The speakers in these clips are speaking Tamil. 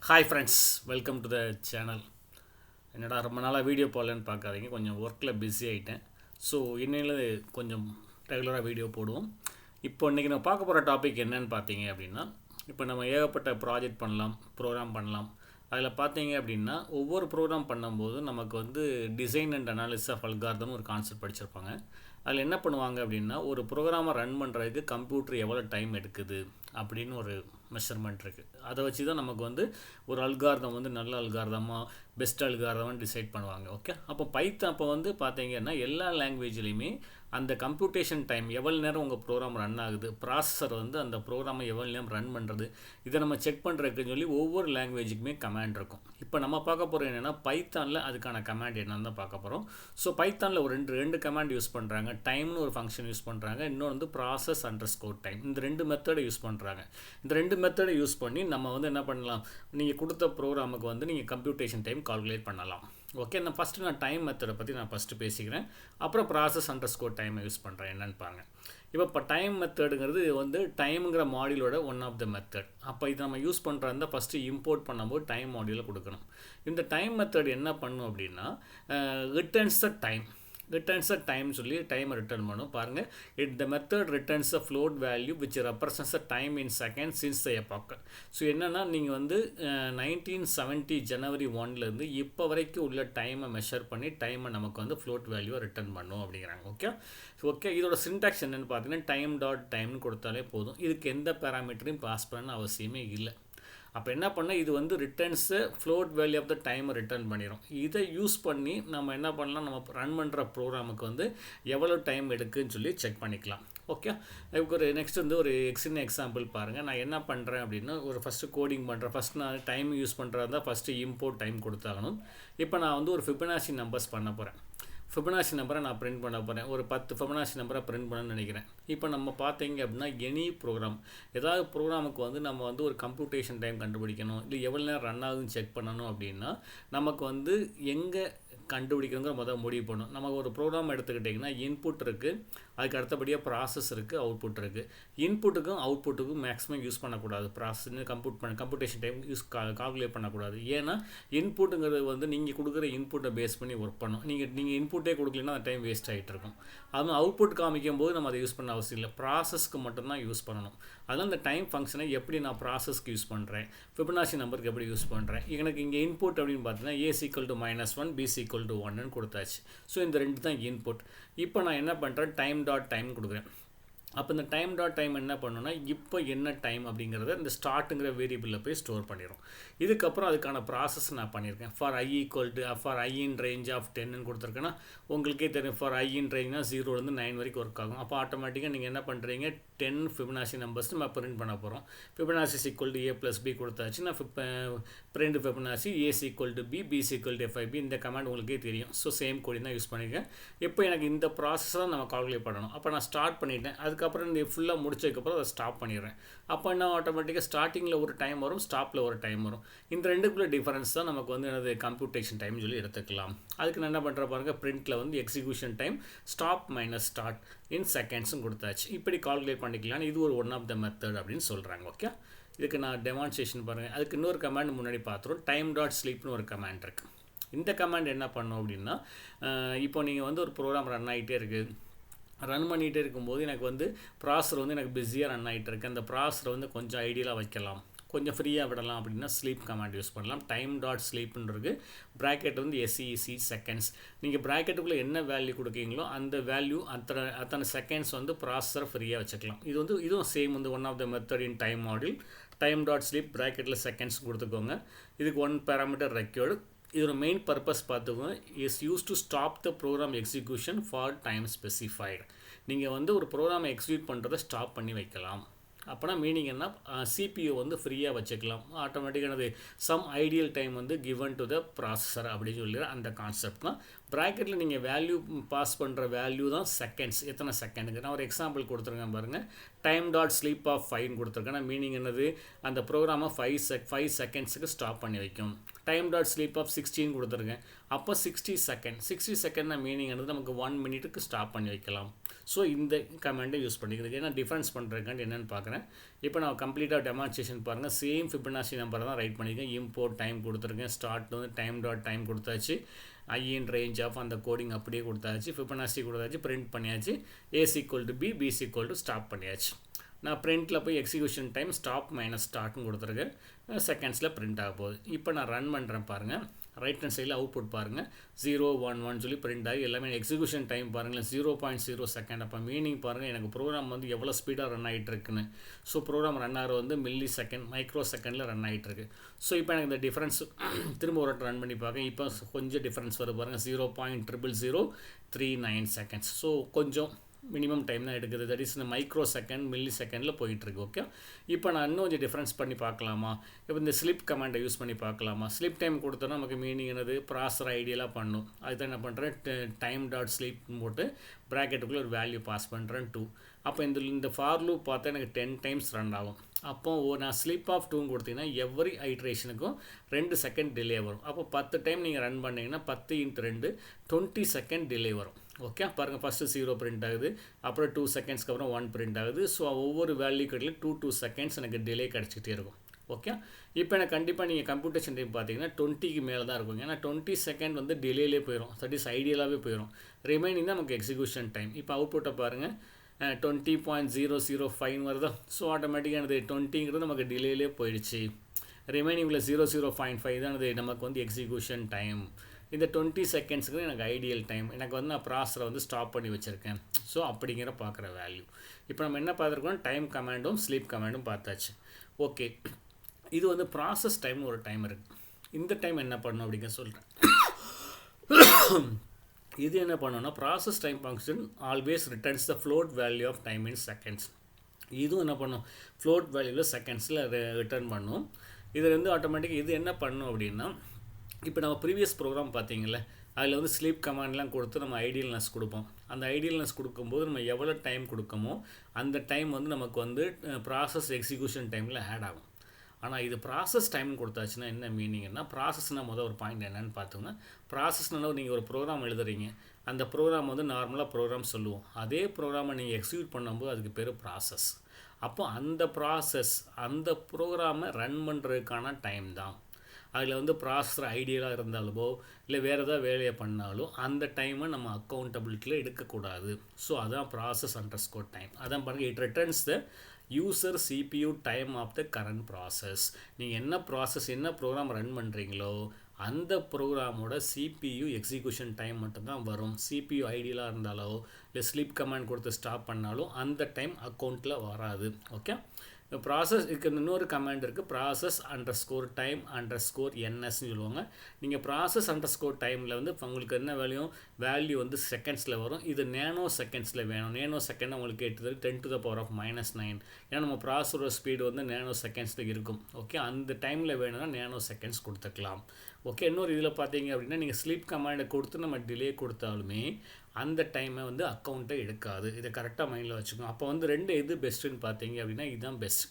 Hi friends, welcome to the channel. என்னடா ரொம்ப நாளாக வீடியோ போடலன்னு பார்க்காதீங்க, கொஞ்சம் ஒர்க்கில் பிஸி ஆகிட்டேன். ஸோ இன்னையில் கொஞ்சம் ரெகுலராக வீடியோ போடுவோம். இப்போ இன்றைக்கி நம்ம பார்க்க போகிற டாபிக் என்னன்னு பார்த்தீங்க அப்படின்னா, இப்போ நம்ம ஏகப்பட்ட ப்ராஜெக்ட் பண்ணலாம், ப்ரோக்ராம் பண்ணலாம். அதில் பார்த்தீங்க அப்படின்னா ஒவ்வொரு ப்ரோக்ராம் பண்ணும்போது நமக்கு வந்து டிசைன் அண்ட் அனாலிசிஸ் ஆஃப் அல்காரிதம்னு ஒரு கான்செப்ட் படிச்சிருப்பாங்க. அதில் என்ன பண்ணுவாங்க அப்படின்னா, ஒரு ப்ரோக்ராமை ரன் பண்ணுறதுக்கு கம்ப்யூட்டர் எவ்வளோ டைம் எடுக்குது அப்படின்னு ஒரு மெஷர்மெண்ட் இருக்குது. அதை வச்சு தான் நமக்கு வந்து ஒரு அல்காரிதம் வந்து நல்ல அல்காரிதமாக பெஸ்ட் அல்காரிதமாக டிசைட் பண்ணுவாங்க. ஓகே, அப்போ அப்போ வந்து பார்த்தீங்கன்னா எல்லா லாங்குவேஜ்லேயுமே அந்த கம்ப்யூட்டேஷன் டைம் எவ்வளோ நேரம் உங்கள் ப்ரோக்ராம் ரன் ஆகுது, ப்ராசஸர் வந்து அந்த ப்ரோக்ராமை எவ்வளோ நேரம் ரன் பண்ணுறது, இதை நம்ம செக் பண்ணுறதுக்குன்னு சொல்லி ஒவ்வொரு லாங்குவேஜுக்குமே கமாண்ட் இருக்கும். இப்போ நம்ம பார்க்க போகிறோம் என்னென்னா, பைத்தானில் அதுக்கான கமாண்ட் என்னன்னு தான் பார்க்க போகிறோம். ஸோ பைத்தானில் ஒரு ரெண்டு கமாண்ட் யூஸ் பண்ணுறாங்க. டைம்னு ஒரு ஃபங்க்ஷன் யூஸ் பண்ணுறாங்க, இன்னொன்று வந்து ப்ராசஸ் அண்டர்ஸ்கோர் டைம். இந்த ரெண்டு மெத்தடை யூஸ் பண்ணுறாங்க. இந்த ரெண்டு மெத்தடை யூஸ் பண்ணி நம்ம வந்து என்ன பண்ணலாம், நீங்கள் கொடுத்த ப்ரோக்ராமுக்கு வந்து நீங்கள் கம்ப்யூட்டேஷன் டைம் கால்குலேட் பண்ணலாம். ஓகே, நான் டைம் மெத்தடை பற்றி ஃபஸ்ட்டு பேசிக்கிறேன். அப்புறம் ப்ராசஸ் அண்டர்ஸ்கோர் டைமை யூஸ் பண்ணுறேன் என்னன்னு பாருங்கள். இப்போ டைம் மெத்தடுங்கிறது வந்து டைமுங்கிற மாடியூலோட ஒன் ஆஃப் த மெத்தட். அப்போ இதை நம்ம யூஸ் பண்ணுறதா ஃபஸ்ட்டு இம்போர்ட் பண்ணும்போது டைம் மாடியூலை கொடுக்கணும். இந்த டைம் மெத்தட் என்ன பண்ணும் அப்படின்னா, ரிட்டர்ன்ஸ் த டைம் சொல்லி டைமை ரிட்டர்ன் பண்ணும். பாருங்கள், the method returns a float value which represents the time in seconds since the epoch. So என்னென்னா, நீங்கள் வந்து 1970 ஜனவரி 1லேருந்து இப்போ வரைக்கும் உள்ள டைமை மெஷர் பண்ணி டைமை நமக்கு வந்து ஃப்ளோட் வேல்யூவை ரிட்டர்ன் பண்ணும் அப்படிங்கிறாங்க. ஓகே, இதோட சின்டாக்ஸ் என்னென்னு பார்த்தீங்கன்னா, time.timeனு கொடுத்தாலே போதும். இதுக்கு எந்த பேராமீட்டரையும் பாஸ் பண்ண அவசியமே இல்லை. அப்போ என்ன பண்ணால் இது வந்து returns float value of the டைமை ரிட்டர்ன் பண்ணிடும். இதை யூஸ் பண்ணி நம்ம என்ன பண்ணலாம், நம்ம ரன் பண்ணுற ப்ரோக்ராமுக்கு வந்து எவ்வளோ டைம் எடுக்குன்னு சொல்லி செக் பண்ணிக்கலாம். ஓகே, இப்போ ஒரு நெக்ஸ்ட் வந்து ஒரு சின்ன எக்ஸாம்பிள் பாருங்கள். நான் என்ன பண்ணுறேன் அப்படின்னா, ஒரு ஃபஸ்ட்டு கோடிங் பண்ணுறேன். ஃபஸ்ட் நான் டைம் யூஸ் பண்ணுறதா இருந்தால் ஃபஸ்ட்டு இம்போர்ட் டைம் கொடுத்தாகணும். இப்போ நான் வந்து ஒரு ஃபிபனாச்சி நம்பர்ஸ் பண்ண போகிறேன். ஃபிபனாச்சி நம்பரை நான் பிரிண்ட் பண்ண போகிறேன். ஒரு 10 ஃபிபனாச்சி நம்பரை பிரிண்ட் பண்ணணும்னு நினைக்கிறேன். இப்போ நம்ம பார்த்தீங்க அப்படின்னா, எனி ப்ரோக்ராம், ஏதாவது ப்ரோக்ராமுக்கு வந்து நம்ம வந்து ஒரு கம்ப்யூட்டேஷன் டைம் கண்டுபிடிக்கணும், இல்லை எவ்வளோ நேரம் ரன் ஆகுதுன்னு செக் பண்ணணும் அப்படின்னா, நமக்கு வந்து எங்கே கண்டுபிடிக்கணுங்கிற முடிவு பண்ணணும். நமக்கு ஒரு ப்ரோக்ராம் எடுத்துக்கிட்டிங்கன்னா, இன்புட் இருக்குது, அதுக்கு அடுத்தபடியாக ப்ராசஸ் இருக்குது, அவுட்புட் இருக்குது. இன்புட்டுக்கும் அவுட்புட்டுக்கும் மேக்ஸிமம் யூஸ் பண்ணக்கூடாது. ப்ராசஸ்ன்னு கம்ப்யூட்டேஷன் டைம் கால்குலேட் பண்ணக்கூடாது. ஏன்னா இன்புட்டுங்கிறது வந்து நீங்கள் கொடுக்குற இன்புட்டை பேஸ் பண்ணி ஒர்க் பண்ணும். நீங்கள் இன்புட்டே கொடுக்கலன்னா அந்த டைம் வேஸ்ட் ஆகிட்டு இருக்கும். அதுவும் அவுட்புட் காமிக்கும் போது நம்ம அதை யூஸ் பண்ண அவசியம் இல்லை, ப்ராசஸ்க்கு மட்டும்தான் யூஸ் பண்ணணும். அதனால் இந்த டைம் ஃபங்க்ஷனை எப்படி நான் ப்ராசஸ்க்கு யூஸ் பண்ணுறேன், ஃபிபனாச்சி நம்பருக்கு எப்படி யூஸ் பண்ணுறேன். எனக்கு இங்கே இன்புட் அப்படின்னு பார்த்தீங்கன்னா, A=-1 B=1ன்னு கொடுத்தாச்சு. ஸோ இந்த ரெண்டு தான் இன்புட். இப்போ நான் என்ன பண்ணுறேன், time.time கொடுக்குறேன். அப்போ இந்த time.time என்ன பண்ணுன்னா, இப்போ என்ன டைம் அப்படிங்கிறத இந்த ஸ்டார்ட்டுங்கிற வேரியபிளில் போய் ஸ்டோர் பண்ணிடும். இதுக்கப்புறம் அதுக்கான ப்ராசஸ் நான் பண்ணியிருக்கேன். For i in range of 10ன்னு கொடுத்துருக்கேன்னா, உங்களுக்கே தெரியும், ஃபார் i in rangeனா 0லேருந்து 9 வரைக்கும் ஒர்க் ஆகும். அப்போ ஆட்டோமேட்டிக்காக நீங்கள் என்ன பண்ணுறீங்க, 10 ஃபிபனாச்சி நம்பர்ஸ் நம்ம பிரிண்ட் பண்ண போகிறோம். ஃபிபனாச்சி A+B கொடுத்தாச்சு. நான் பிரிண்ட் ஃபிபனாச்சி A=B B=FIB இந்த கமாண்ட் உங்களுக்கே தெரியும். ஸோ சேம் கோடிங் தான் யூஸ் பண்ணியிருக்கேன். இப்போ எனக்கு இந்த ப்ராசஸ் தான் நம்ம கால்குலேட் பண்ணணும். அப்போ நான் ஸ்டார்ட் பண்ணிட்டேன். அதுக்கப்புறம் இந்த ஃபுல்லாக முடிச்சதுக்கப்புறம் அதை ஸ்டாப் பண்ணிடுறேன். அப்போ என்ன, ஆட்டோமேட்டிக்காக ஸ்டார்டிங்கில் ஒரு டைம் வரும், ஸ்டாப்பில் ஒரு டைம் வரும். இந்த ரெண்டுக்குள்ள டிஃபரன்ஸ் தான் நமக்கு வந்து எனது கம்ப்யூட்டேஷன் டைம் சொல்லி எடுத்துக்கலாம். அதுக்கு நான் என்ன பண்ணுற பாருங்கள், பிரிண்ட்டில் வந்து execution time stop minus start in செகண்ட்ஸும் கொடுத்தாச்சு. இப்படி கால்குலேட் பண்ணிக்கலாம். இது ஒரு ஒன் ஆஃப் த மெத்தட் அப்படின்னு சொல்கிறாங்க. ஓகே, இதுக்கு நான் டெமான்ஸ்ட்ரேஷன் பாருங்கள். அதுக்கு இன்னொரு கமாண்ட் முன்னாடி பார்த்துருவோம், time.sleepனு ஒரு கமாண்ட் இருக்குது. இந்த கமாண்ட் என்ன பண்ணும் அப்படின்னா, இப்போ நீங்கள் வந்து ஒரு ப்ரோக்ராம் ரன் ஆகிட்டே இருக்குது, ரன் பண்ணிகிட்டே இருக்கும்போது எனக்கு வந்து ப்ராசஸர் வந்து எனக்கு பிஸியாக ரன் ஆகிட்டு இருக்கு, அந்த ப்ராசஸரை வந்து கொஞ்சம் ஐடியலாக வைக்கலாம், கொஞ்சம் ஃப்ரீயாக விடலாம் அப்படின்னா ஸ்லீப் கமாண்ட் யூஸ் பண்ணலாம். time.sleepன்றது ப்ராக்கெட் வந்து SEC செகண்ட்ஸ். நீங்கள் ப்ராக்கெட்டுக்குள்ளே என்ன வேல்யூ கொடுக்கீங்களோ அந்த வேல்யூ அத்தனை செகண்ட்ஸ் வந்து ப்ராசஸரை ஃப்ரீயாக வச்சுக்கலாம். இதுவும் சேம் வந்து one of the method in time module. time.sleep ப்ராக்கெட்டில் செகண்ட்ஸ் கொடுத்துக்கோங்க. இதுக்கு 1 பேராமீட்டர் ரெக்யர்டு. இதோட மெயின் பர்பஸ் பார்த்துக்கோங்க, is use to stop the program execution for time specified. நீங்கள் வந்து ஒரு ப்ரோக்ராமை எக்ஸிக்யூட் பண்ணுறதை ஸ்டாப் பண்ணி வைக்கலாம். அப்போனா மீனிங் என்ன, CPU வந்து ஃப்ரீயாக வச்சுக்கலாம். ஆட்டோமேட்டிக்கானது சம் ஐடியல் டைம் வந்து கிவன் டு த ப்ராசஸர் அப்படின்னு சொல்லி அந்த கான்செப்ட் தான். ப்ராக்கெட்டில் நீங்கள் வேல்யூ பாஸ் பண்ணுற வேல்யூ தான் செகண்ட்ஸ், எத்தனை செகண்டுக்கு. நான் ஒரு எக்ஸாம்பிள் கொடுத்துருக்கேன் பாருங்கள், time.sleep of 5 கொடுத்துருக்கேன். மீனிங் என்னது, அந்த ப்ரோக்ராமை 5 செகண்ட்ஸுக்கு ஸ்டாப் பண்ணி வைக்கும். time.sleep of 16 கொடுத்துருக்கேன். அப்போ 60 செகண்ட் மீனிங் வந்து நமக்கு 1 மினிட்டுக்கு ஸ்டாப் பண்ணி வைக்கலாம். ஸோ இந்த கமெண்டை யூஸ் பண்ணிக்கிறது ஏன்னா டிஃபரன்ஸ் பண்ணுறதுக்காண்டி என்னென்னு பார்க்குறேன். இப்போ நான் கம்ப்ளீட்டாக டெமான்ஸ்ட்ரேஷன் பாருங்கள். சேம் ஃபிபனாச்சி நம்பரை தான் ரைட் பண்ணியிருக்கேன். இம்போர்ட் டைம் கொடுத்துருக்கேன். ஸ்டார்ட் வந்து time.time கொடுத்தாச்சு. in range of அந்த கோடிங் அப்படியே கொடுத்தாச்சு. ஃபிபனாச்சி கொடுத்தாச்சு. பிரிண்ட் பண்ணியாச்சு. a=b b= ஸ்டாப் பண்ணியாச்சு. நான் பிரிண்டில் போய் எக்ஸிக்யூஷன் டைம் ஸ்டாப் மைனஸ் ஸ்டார்ட்னு கொடுத்துருக்கேன். செகண்ட்ஸில் பிரிண்ட் ஆக போகுது. இப்போ நான் ரன் பண்ணுறேன் பாருங்கள். ரைட் ஹேண்ட் சைடில் அவுட்புட் பாருங்கள். 011 சொல்லி பிரிண்ட் ஆகி எல்லாமே எக்ஸிக்யூஷன் டைம் பாருங்கள் 0.0 செகண்ட். அப்போ மீனிங் பாருங்கள் எனக்கு ப்ரோக்ராம் வந்து எவ்வளோ ஸ்பீடாக ரன் ஆகிட்டு இருக்குன்னு. ஸோ ப்ரோக்ராம் ரன் ஆகிற வந்து மில்லி செகண்ட் மைக்ரோ செகண்டில் ரன் ஆகிட்டு இருக்கு. ஸோ இப்போ எனக்கு இந்த டிஃப்ரென்ஸ் திரும்ப ஒரு ரன் பண்ணி பார்க்க இப்போ கொஞ்சம் டிஃப்ரென்ஸ் வரும் பாருங்கள். 0.00039 செகண்ட்ஸ். ஸோ கொஞ்சம் மினிமம் டைம் தான் எடுக்குது. தட் இஸ் இந்த மைக்ரோ செகண்ட் மில்லி செகண்டில் போயிட்டுருக்கு. ஓகே, இப்போ நான் இன்னும் கொஞ்சம் டிஃப்ரென்ஸ் பண்ணி பார்க்கலாமா? இப்போ இந்த ஸ்லிப் கமாண்டை யூஸ் பண்ணி பார்க்கலாமா? ஸ்லிப் டைம் கொடுத்தோன்னா நமக்கு மீனிங் என்னது? ப்ராசர் ஐடியெல்லாம் பண்ணும். அதுதான் என்ன பண்ணுறேன், time.sleep போட்டு ப்ராக்கெட்டுக்குள்ளே ஒரு வேல்யூ பாஸ் பண்ணுறேன் 2. அப்போ இந்த ஃபார் லூப் பார்த்தா எனக்கு 10 டைம்ஸ் ரன் ஆகும். அப்போது நான் ஸ்லிப் ஆஃப் 2 கொடுத்தீங்கன்னா எவ்ரி ஐட்ரேஷனுக்கும் 2 செகண்ட் டிலே வரும். அப்போ 10 டைம் நீங்கள் ரன் பண்ணிங்கன்னா 10 × 2 20 செகண்ட் டிலே வரும். ஓகே, பாருங்கள் ஃபஸ்ட்டு 0 பிரிண்ட் ஆகுது, அப்புறம் 2 செகண்ட்ஸ்க்கு அப்புறம் 1 பிரிண்ட் ஆகுது. ஸோ ஒவ்வொரு வேல்யூ கட்டிலும் 2 செகண்ட்ஸ் எனக்கு டிலே கிடச்சிக்கிட்டே இருக்கும். ஓகே, இப்போ எனக்கு கண்டிப்பாக நீங்கள் கம்ப்யூட்டேஷன் டைம் பார்த்தீங்கன்னா 20க்கு மேலே தான் இருக்கும். ஏன்னா 20 செகண்ட் வந்து டிலேலே போயிடும். தட் இஸ் ஐடியலாகவே போயிடும். ரிமைனிங் தான் நமக்கு எக்ஸிக்யூஷன் டைம். இப்போ அவுட்புட்டை பாருங்கள் 20.005 வருதா? ஸோ ஆட்டோமேட்டிக்காக அது 20ங்கிறது நமக்கு டிலேலே போயிடுச்சு. ரிமைனிங்கில் 00.5 தான் அது நமக்கு வந்து எக்ஸிக்யூஷன் டைம். இந்த 20 செகண்ட்ஸுக்கு எனக்கு ஐடியல் டைம். எனக்கு வந்து நான் ப்ராசரை வந்து ஸ்டாப் பண்ணி வச்சுருக்கேன். ஸோ அப்படிங்கிற பார்க்குற வேல்யூ. இப்போ நம்ம என்ன பார்த்துருக்கோம், டைம் கமாண்டும் ஸ்லீப் கமாண்டும் பார்த்தாச்சு. ஓகே, இது வந்து ப்ராசஸ் டைம்னு ஒரு டைம் இருக்குது. இந்த டைம் என்ன பண்ணணும் அப்படிங்க சொல்கிறேன். இது என்ன பண்ணோன்னா process time function always returns the float value of time in seconds. இதுவும் என்ன பண்ணும், ஃப்ளோட் வேல்யூவில் செகண்ட்ஸில் ரிட்டர்ன் பண்ணும். இதில் வந்து ஆட்டோமேட்டிக்காக இது என்ன பண்ணும் அப்படின்னா, இப்போ நம்ம ப்ரீவியஸ் ப்ரோக்ராம் பார்த்தீங்களே, அதில் வந்து ஸ்லீப் கமாண்ட்லாம் கொடுத்து நம்ம ஐடியல்னஸ் கொடுப்போம். அந்த ஐடியல்னஸ் கொடுக்கும்போது நம்ம எவ்வளோ டைம் கொடுக்கமோ அந்த டைம் வந்து நமக்கு வந்து ப்ராசஸ் எக்ஸிக்யூஷன் டைமில் ஆட் ஆகும். ஆனால் இது ப்ராசஸ் டைம் கொடுத்தாச்சுன்னா என்ன மீனிங்னா, ப்ராசஸ்னால் முதல் ஒரு பாயிண்ட் என்னென்னு பார்த்தோம்னா, ப்ராசஸ்னால் நீங்கள் ஒரு ப்ரோக்ராம் எழுதுறீங்க. அந்த ப்ரோக்ராம் வந்து நார்மலாக ப்ரோக்ராம் சொல்லுவோம். அதே ப்ரோக்ராமை நீங்கள் எக்ஸிக்யூட் பண்ணும்போது அதுக்கு பேர் ப்ராசஸ். அப்போ அந்த ப்ராசஸ் அந்த ப்ரோக்ராமை ரன் பண்ணுறதுக்கான டைம் தான். அதில் வந்து ப்ராசஸர் ஐடியலாக இருந்தாலோ இல்லை வேறு ஏதாவது வேலையை பண்ணாலும் அந்த டைமை நம்ம அக்கௌண்டபிலிட்டியில் எடுக்கக்கூடாது. ஸோ அதான் ப்ராசஸ் அண்டர்ஸ்கோர் டைம். அதான் பாருங்கள், it returns the user CPU time of the current process. நீங்கள் என்ன ப்ராசஸ் என்ன ப்ரோக்ராம் ரன் பண்ணுறீங்களோ அந்த ப்ரோக்ராமோட CPU எக்ஸிக்யூஷன் டைம் மட்டும்தான் வரும். CPU ஐடியலாக இருந்தாலோ இல்லை ஸ்லீப் கமாண்ட் கொடுத்து ஸ்டாப் பண்ணாலும் அந்த டைம் அக்கௌண்ட்டில் வராது. ஓகே, ப்ராசஸ் இதுக்கு இன்னொரு கமாண்ட் இருக்குது, ப்ராசஸ் அண்டர்ஸ்கோர் டைம் அண்டர்ஸ்கோர் NSன்னு சொல்லுவாங்க. நீங்கள் ப்ராசஸ் அண்டர்ஸ்கோர் டைமில் வந்து உங்களுக்கு என்ன வேல்யூ வந்து செகண்ட்ஸில் வரும். இது நேனோ செகண்ட்ஸில் வேணும். நேனோ செகண்ட் உங்களுக்கு 10⁻⁻⁹. ஏன்னா நம்ம ப்ராசஸரோட ஸ்பீடு வந்து நேனோ செகண்ட்ஸில் இருக்கும். ஓகே, அந்த டைமில் வேணும்னா நேனோ செகண்ட்ஸ் கொடுத்துக்கலாம். ஓகே, இன்னொரு இதில் பார்த்தீங்க அப்படின்னா நீங்கள் ஸ்லீப் கமாண்டை கொடுத்து நம்ம டிலே கொடுத்தாலுமே அந்த டைமை வந்து அக்கௌண்ட்டை எடுக்காது. இதை கரெக்டாக மைண்டில் வச்சுக்கோங்க. அப்போ வந்து எது பெஸ்ட்டுன்னு பார்த்தீங்க அப்படின்னா இதுதான் பெஸ்ட்.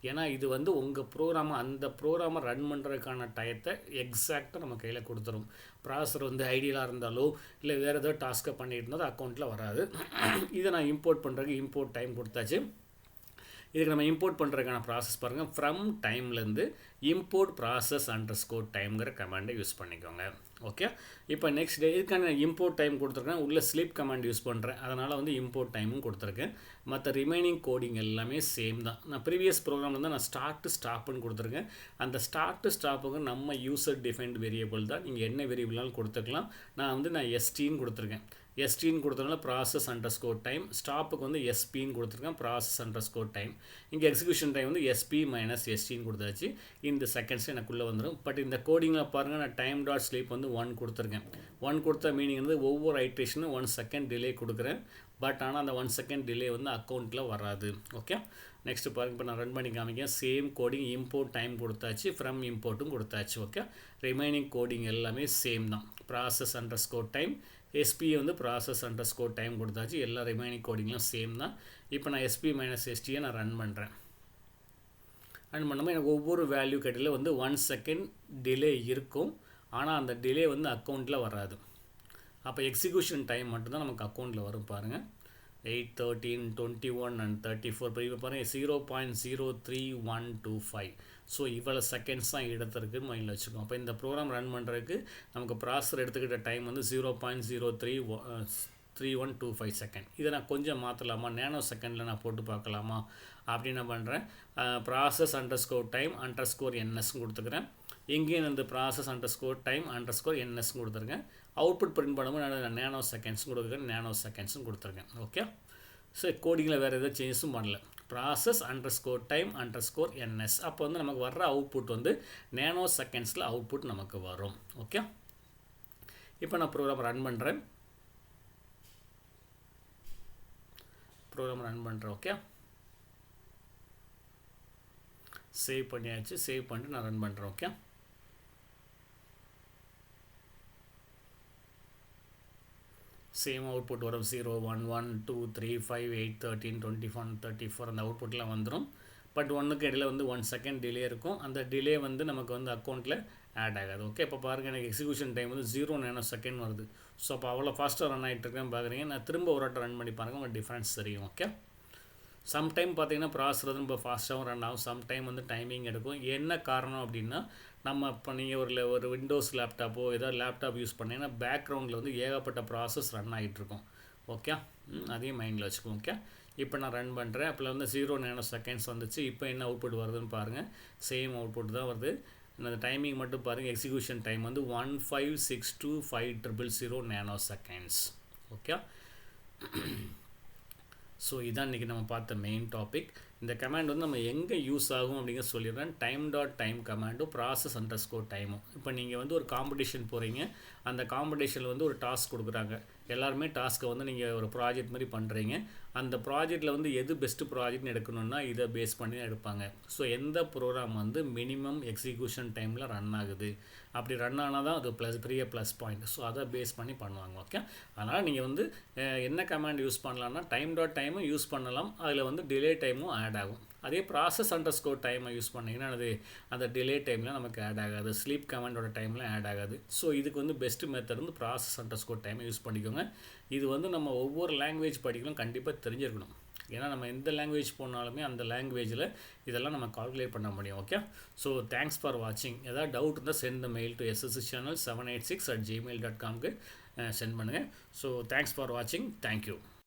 ஏன்னா இது வந்து உங்கள் ப்ரோக்ராமை அந்த ப்ரோக்ராமை ரன் பண்ணுறதுக்கான டயத்தை எக்ஸாக்டாக நம்ம கையில் கொடுத்துரும். ப்ராசஸர் வந்து ஐடியலாக இருந்தாலோ இல்லை வேறு ஏதோ டாஸ்க்கை பண்ணிட்டு இருந்தாலும் அக்கௌண்ட்டில் வராது. இதை நான் இம்போர்ட் பண்ணுறதுக்கு இம்போர்ட் டைம் கொடுத்தாச்சு. இதுக்கு நம்ம இம்போர்ட் பண்ணுறதுக்கான ப்ராசஸ் பாருங்கள், ஃப்ரம் டைம்லேருந்து இம்போர்ட் ப்ராசஸ் அண்டர்ஸ்கோர் டைம்ங்கிற கமாண்டை யூஸ் பண்ணிக்கோங்க. ஓகே, இப்போ நெக்ஸ்ட் டே இதுக்கான இம்போர்ட் டைம் கொடுத்துருக்கேன். உள்ள ஸ்லீப் கமாண்ட் யூஸ் பண்ணுறேன், அதனால் வந்து இம்போர்ட் டைமும் கொடுத்துருக்கேன். மற்ற ரிமைனிங் கோடிங் எல்லாமே சேம் தான். நான் ப்ரீவியஸ் ப்ரோக்ராமில் தான் நான் ஸ்டாப்னு கொடுத்துருக்கேன். அந்த ஸ்டாப்புக்கு நம்ம யூசர் டிஃபைன்ட் வேரியபிள் தான். நீங்கள் என்ன வேரியபிள்னாலும் கொடுத்துக்கலாம். நான் எஸ்டின்னு கொடுத்துருக்கேன். எஸ்டின்னு கொடுத்ததுனால ப்ராசஸ் அண்டர்ஸ்கோர் டைம். ஸ்டாப்புக்கு வந்து எஸ்பின்னு கொடுத்துருக்கேன், ப்ராசஸ் அண்டர்ஸ்கோர் டைம். இங்கே எக்ஸிக்யூஷன் டைம் வந்து SP - STன்னு கொடுத்தாச்சு. இந்த செகண்ட்ஸ் எனக்குள்ளே வந்துடும். பட் இந்த கோடிங்கில் பாருங்கள், நான் time.sleep வந்து 1 கொடுத்துருக்கேன். 1 கொடுத்த மீனிங் வந்து ஒவ்வொரு ஐட்ரேஷனும் 1 செகண்ட் டிலே கொடுக்குறேன். பட் ஆனால் அந்த 1 செகண்ட் டிலே வந்து அக்கௌண்ட்டில் வராது. ஓகே, நெக்ஸ்ட்டு பாருங்கள், இப்போ நான் ரன் பண்ணி காமிக்கேன். சேம் கோடிங் இம்போர்ட் டைம் கொடுத்தாச்சு, ஃப்ரம் இம்போர்ட்டும் கொடுத்தாச்சு. ஓகே, ரிமைனிங் கோடிங் எல்லாமே சேம் தான். ப்ராசஸ் அண்டர்ஸ்கோர் டைம், SP வந்து ப்ராசஸ் அண்டர்ஸ்கோர் டைம் கொடுத்தாச்சு. எல்லா ரிமைனிங் கோடிங்லாம் சேம் தான். இப்போ நான் SP - STயை நான் ரன் பண்ணுறேன். ரன் பண்ணும்போது எனக்கு ஒவ்வொரு வேல்யூ கட்டியில் வந்து 1 செகண்ட் டிலே இருக்கும். ஆனால் அந்த டிலே வந்து அக்கௌண்ட்டில் வராது. அப்போ எக்ஸிக்யூஷன் டைம் மட்டும்தான் நமக்கு அக்கௌண்ட்டில் வரும் பாருங்கள். 8, 13, 21 அண்ட் 34 இப்போ பாருங்கள் 0.03125. ஸோ இவ்வளோ செகண்ட்ஸ் தான் எடுத்துருக்கு மைண்டில் வச்சுக்கோம். அப்போ இந்த ப்ரோக்ராம் ரன் பண்ணுறதுக்கு நமக்கு ப்ராசஸர் எடுத்துக்கிட்ட டைம் வந்து 0.03125 செகண்ட். இதை நான் கொஞ்சம் மாற்றலாமா, நேனோ செகண்டில் நான் போட்டு பார்க்கலாமா அப்படின்னு நான் பண்ணுறேன். ப்ராசஸ் _time_ns கொடுத்துக்கிறேன். எங்கேயும் இந்த ப்ராசஸ் _time_ns கொடுத்துருக்கேன். அவுட்புட் பிரிண்ட் பண்ணும்போது நான் நேனோ செகண்ட்ஸும் கொடுக்குறேன், நேனோ செகண்ட்ஸும் கொடுத்துருக்கேன். ஓகே, ஸோ கோடிங்கில் வேறு எதாவது சேஞ்சஸும் பண்ணல. ப்ராசஸ் _time_ns அப்போ வந்து நமக்கு வர்ற அவுட்புட் வந்து நேனோ செகண்ட்ஸில் அவுட்புட் நமக்கு வரும். ஓகே, இப்போ நான் ப்ரோக்ராம் ரன் பண்ணுறேன். ஓகே, சேவ் பண்ணியாச்சு. சேவ் பண்ணிட்டு நான் ரன் பண்ணுறேன். ஓகே, சேம் அவுட்புட் வரும். 0, 1, 1, 2, 3, 5, 8, 13, 21, 34 அந்த அவுட்புட்லாம் வந்துடும். பட் ஒன்றுக்கு இடையில் வந்து 1 செகண்ட் டிலே இருக்கும். அந்த டிலே வந்து நமக்கு வந்து அக்கௌண்ட்டில் ஆட் ஆகாது. ஓகே, இப்போ பாருங்கள் எனக்கு எக்ஸிக்யூஷன் டைம் வந்து 0 நேனோ செகண்ட் வருது. ஸோ அப்போ அவ்வளோ ஃபாஸ்ட்டாக ரன் ஆகிட்டுருக்கேன் பார்க்குறீங்க. நான் திரும்ப ஒரு வாட்டி ரன் பண்ணி பாருங்கள், உங்களுக்கு டிஃப்ரென்ஸ் தெரியும். ஓகே, சம்டைம் பார்த்தீங்கன்னா ப்ராசஸர் வந்து ரொம்ப ஃபாஸ்ட்டாகவும் ரன் ஆகும், சம்டைம் வந்து டைமிங் எடுக்கும். என்ன காரணம் அப்படின்னா, நம்ம இப்போ நீங்கள் ஒரு விண்டோஸ் லேப்டாப்போ ஏதாவது லேப்டாப் யூஸ் பண்ணிங்கன்னா பேக்ரவுண்டில் வந்து ஏகப்பட்ட ப்ராசஸ் ரன் ஆகிட்டுருக்கும். ஓகே, அதையும் மைண்டில் வச்சுக்கோங்க. ஓகே, இப்போ நான் ரன் பண்ணுறேன். அப்போ வந்து 0 நேனோ செகண்ட்ஸ் வந்துச்சு. இப்போ என்ன அவுட்புட் வருதுன்னு பாருங்கள், சேம் அவுட்புட் தான் வருது. அந்த டைமிங் மட்டும் பாருங்கள், எக்ஸிக்யூஷன் டைம் வந்து 1562500 நேனோ செகண்ட்ஸ். ஓகே, ஸோ இதான் இன்றைக்கி நம்ம பார்த்த மெயின் டாபிக். இந்த கமாண்ட் வந்து நம்ம எங்கே யூஸ் ஆகும் அப்படிங்கிற சொல்லிடுறேன். time.time கமாண்டும் ப்ராசஸ் _டைமும். இப்போ நீங்கள் வந்து ஒரு காம்படிஷன் போகிறீங்க, அந்த காம்படிஷனில் வந்து ஒரு டாஸ்க் கொடுக்குறாங்க. எல்லாருமே டாஸ்க்கை வந்து நீங்கள் ஒரு ப்ராஜெக்ட் மாதிரி பண்ணுறீங்க. அந்த ப்ராஜெக்டில் வந்து எது பெஸ்ட்டு ப்ராஜெக்ட்னு எடுக்கணுன்னா இதை பேஸ் பண்ணி எடுப்பாங்க. ஸோ எந்த ப்ரோக்ராம் வந்து மினிமம் எக்ஸிக்யூஷன் டைமில் ரன் ஆகுது, அப்படி ரன் ஆனால் தான் அது பெரிய ப்ளஸ் பாயிண்ட். ஸோ அதை பேஸ் பண்ணி பண்ணுவாங்க. ஓகே, அதனால் நீங்கள் வந்து என்ன கமாண்ட் யூஸ் பண்ணலாம்னா time.time யூஸ் பண்ணலாம். அதில் வந்து டிலே டைமும் ஆட் ஆகும். அதே ப்ராசஸ் _time யூஸ் பண்ணிங்கன்னா அது அந்த டிலே டைமில் நமக்கு ஆட் ஆகாது, ஸ்லீப் கமாண்டோட டைமில் ஆட் ஆகாது. ஸோ இதுக்கு வந்து பெஸ்ட்டு மெத்தட் வந்து ப்ராசஸ் _time யூஸ் பண்ணிக்கோங்க. இது வந்து நம்ம ஒவ்வொரு லாங்குவேஜ் படிக்கணும், கண்டிப்பாக தெரிஞ்சிருக்கணும். ஏன்னா நம்ம எந்த லாங்குவேஜ் போனாலுமே அந்த லாங்குவேஜில் இதெல்லாம் நம்ம கால்குலேட் பண்ண முடியும். ஓகே, ஸோ தேங்க்ஸ் ஃபார் வாட்சிங். ஏதாவது டவுட் இருந்தால் send the mail to sschannel786@gmail.com send பண்ணுங்கள். ஸோ தேங்க்ஸ் ஃபார் வாட்சிங். தேங்க்யூ.